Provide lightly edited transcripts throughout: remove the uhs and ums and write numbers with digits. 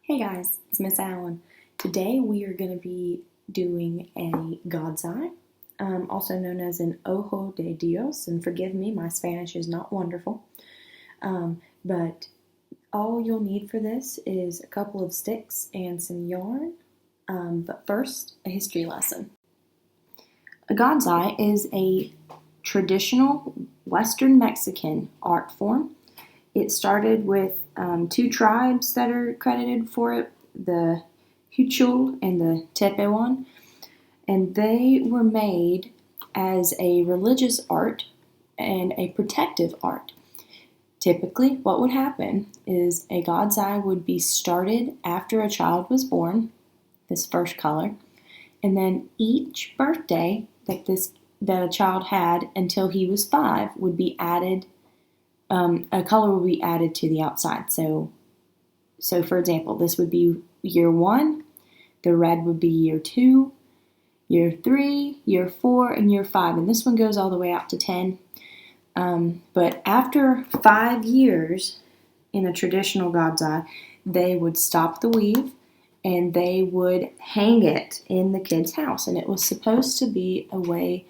Hey guys, it's Miss Allen. Today we are going to be doing a God's Eye, also known as an Ojo de Dios, and forgive me, my Spanish is not wonderful, but all you'll need for this is a couple of sticks and some yarn, but first, a history lesson. A God's Eye is a traditional Western Mexican art form. It started with two tribes that are credited for it, the Huichol and the Tepehuan, and they were made as a religious art and a protective art. Typically, what would happen is a God's Eye would be started after a child was born, this first color, and then each birthday that a child had until he was 5 would be added. A color will be added to the outside. So for example, this would be year 1, the red would be year 2, year 3, year 4, and year 5. And this one goes all the way out to 10. But after 5 years in a traditional God's Eye, they would stop the weave and they would hang it in the kid's house. And it was supposed to be a way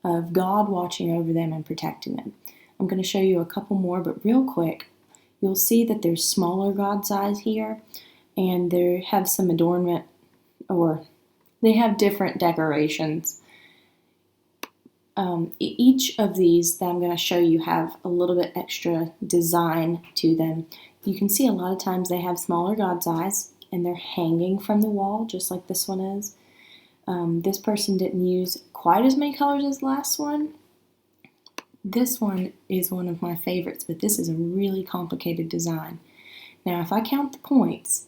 of God watching over them and protecting them. I'm going to show you a couple more, but real quick, you'll see that there's smaller God's Eyes here, and they have some adornment, or they have different decorations. Each of these that I'm going to show you have a little bit extra design to them. You can see a lot of times they have smaller God's Eyes, and they're hanging from the wall, just like this one is. This person didn't use quite as many colors as the last one. This one is one of my favorites, but this is a really complicated design. Now, if I count the points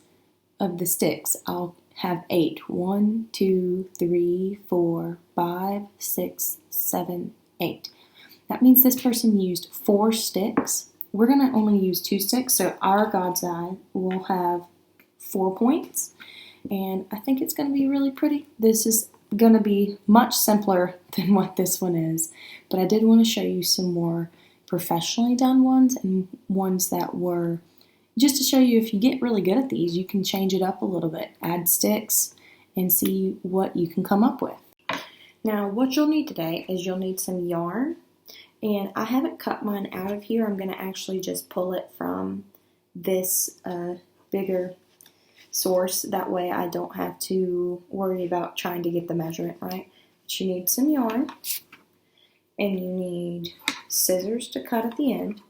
of the sticks, I'll have 8. 1, 2, 3, 4, 5, 6, 7, 8. That means this person used 4 sticks. We're going to only use 2 sticks, so our God's Eye will have 4 points, and I think it's going to be really pretty. This is going to be much simpler than what this one is, but I did want to show you some more professionally done ones and ones that were just to show you if you get really good at these, you can change it up a little bit, add sticks, and see what you can come up with. Now, what you'll need today is you'll need some yarn, and I haven't cut mine out of here. I'm going to actually just pull it from this bigger source. That way I don't have to worry about trying to get the measurement right. But you need some yarn, and you need scissors to cut at the end,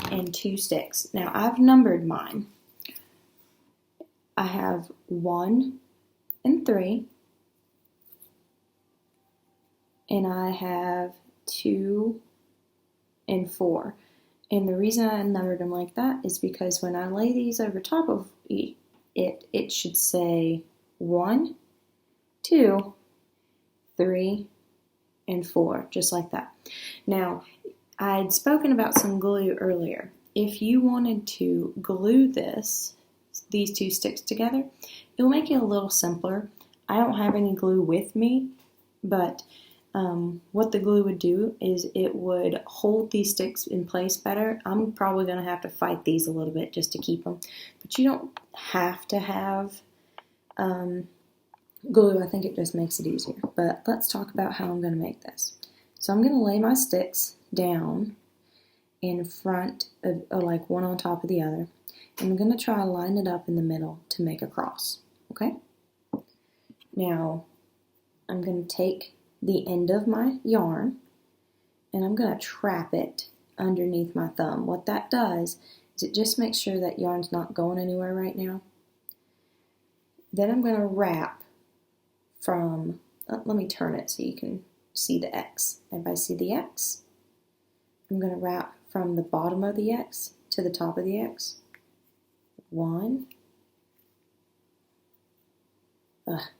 and 2 sticks. Now I've numbered mine. I have 1 and 3, and I have 2 and 4. And the reason I numbered them like that is because when I lay these over top of it should say 1, 2, 3, and 4, just like that. Now, I'd spoken about some glue earlier. If you wanted to glue these 2 sticks together, it'll make it a little simpler. I don't have any glue with me, but what the glue would do is it would hold these sticks in place better. I'm probably going to have to fight these a little bit just to keep them, but you don't have to have glue. I think it just makes it easier. But let's talk about how I'm going to make this. So I'm going to lay my sticks down in front of, like one on top of the other, and I'm going to try to line it up in the middle to make a cross. Okay? Now, I'm going to take the end of my yarn, and I'm going to trap it underneath my thumb. What that does is it just makes sure that yarn's not going anywhere right now. Then I'm going to wrap from, let me turn it so you can see the X. Everybody see the X? I'm going to wrap from the bottom of the X to the top of the X. 1.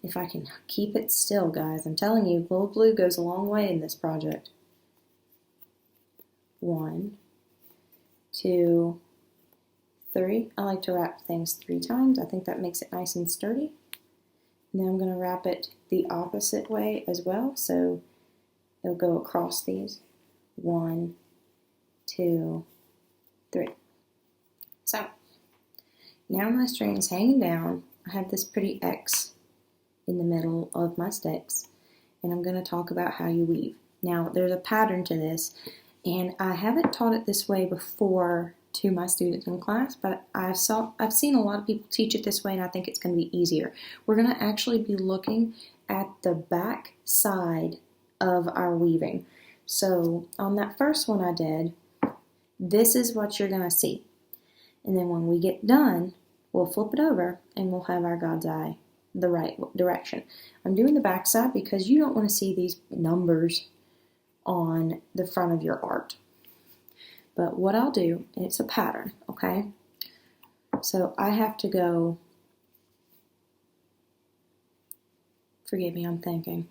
If I can keep it still, guys, I'm telling you, gold glue goes a long way in this project. 1, 2, 3. I like to wrap things 3 times. I think that makes it nice and sturdy. And then I'm going to wrap it the opposite way as well, so it'll go across these. 1, 2, 3. So now my string is hanging down. I have this pretty X in the middle of my sticks, and I'm going to talk about how you weave. Now, there's a pattern to this, and I haven't taught it this way before to my students in class, but I've seen a lot of people teach it this way, and I think it's going to be easier. We're going to actually be looking at the back side of our weaving. So on that first one I did, this is what you're going to see. And then when we get done, we'll flip it over and we'll have our God's eye the right direction. I'm doing the back side because you don't want to see these numbers on the front of your art. But what I'll do, and it's a pattern, okay? So I have to go, forgive me, I'm thinking.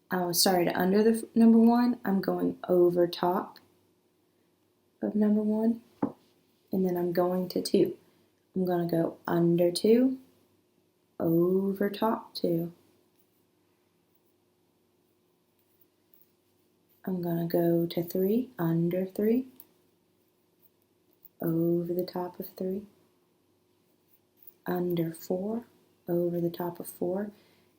I started under the number 1, I'm going over top of number 1, and then I'm going to 2. I'm going to go under 2, over top 2. I'm going to go to 3, under 3, over the top of 3, under 4, over the top of 4,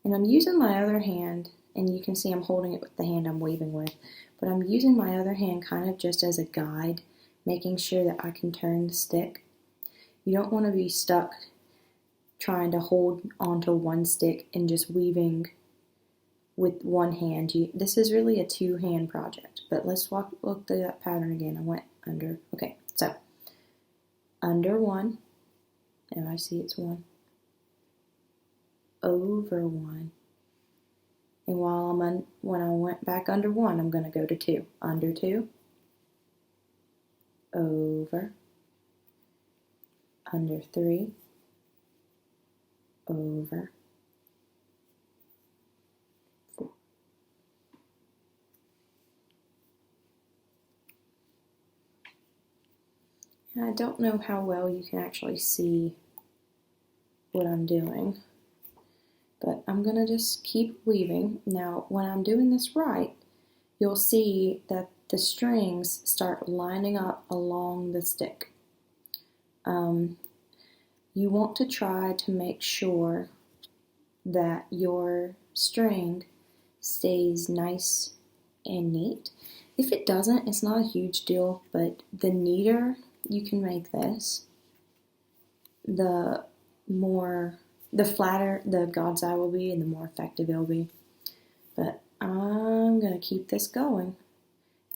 and I'm using my other hand, and you can see I'm holding it with the hand I'm weaving with, but I'm using my other hand kind of just as a guide, making sure that I can turn the stick. You don't want to be stuck trying to hold onto one stick and just weaving with one hand. This is really a two-hand project, but let's look through that pattern again. I went under. Okay, so under 1, and I see it's 1, over 1, and when I went back under 1, I'm going to go to 2, under 2, over, under 3, over, 4. And I don't know how well you can actually see what I'm doing, but I'm going to just keep weaving. Now, when I'm doing this right, you'll see that the strings start lining up along the stick. You want to try to make sure that your string stays nice and neat. If it doesn't, it's not a huge deal, but the neater you can make this, the flatter the God's eye will be and the more effective it'll be. But I'm going to keep this going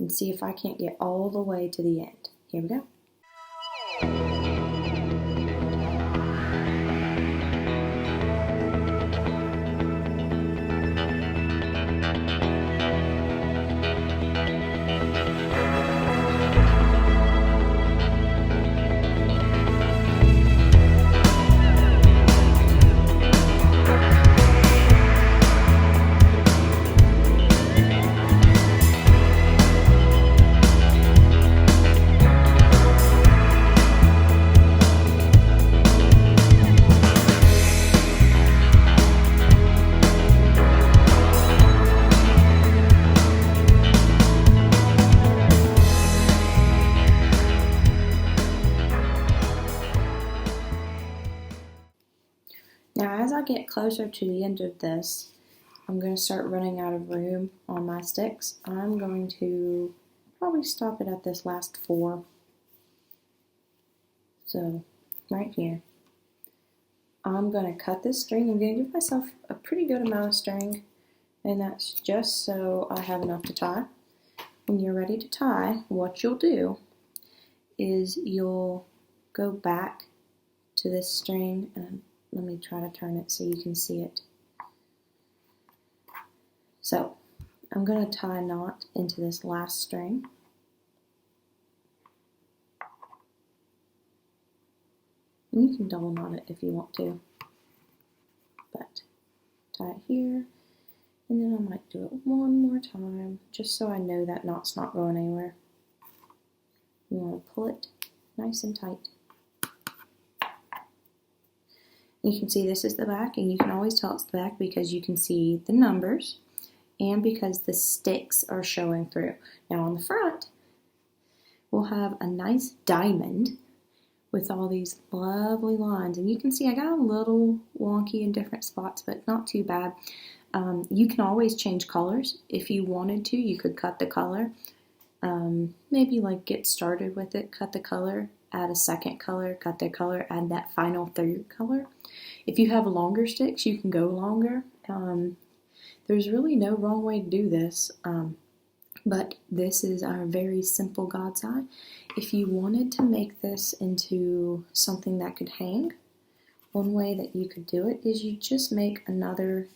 and see if I can't get all the way to the end. Here we go. Now, as I get closer to the end of this, I'm going to start running out of room on my sticks. I'm going to probably stop it at this last 4. So, right here. I'm going to cut this string. I'm going to give myself a pretty good amount of string, and that's just so I have enough to tie. When you're ready to tie, what you'll do is you'll go back to this string, and let me try to turn it so you can see it. So, I'm going to tie a knot into this last string. And you can double knot it if you want to. But tie it here, and then I might do it one more time, just so I know that knot's not going anywhere. You want to pull it nice and tight. You can see this is the back, and you can always tell it's the back because you can see the numbers and because the sticks are showing through. Now on the front, we'll have a nice diamond with all these lovely lines. And you can see I got a little wonky in different spots, but not too bad. You can always change colors. If you wanted to, you could cut the color. Maybe like get started with it, cut the color, add a second color, cut the color, add that final third color. If you have longer sticks, you can go longer. There's really no wrong way to do this, but this is our very simple God's eye. If you wanted to make this into something that could hang, one way that you could do it is you just make another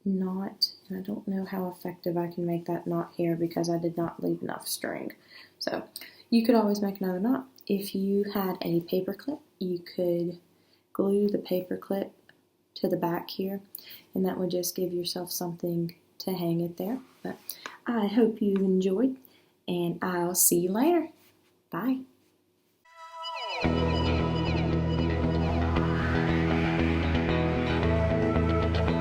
knot, and I don't know how effective I can make that knot here because I did not leave enough string. So you could always make another knot. If you had a paper clip, you could glue the paper clip to the back here, and that would just give yourself something to hang it there. But I hope you've enjoyed, and I'll see you later. Bye.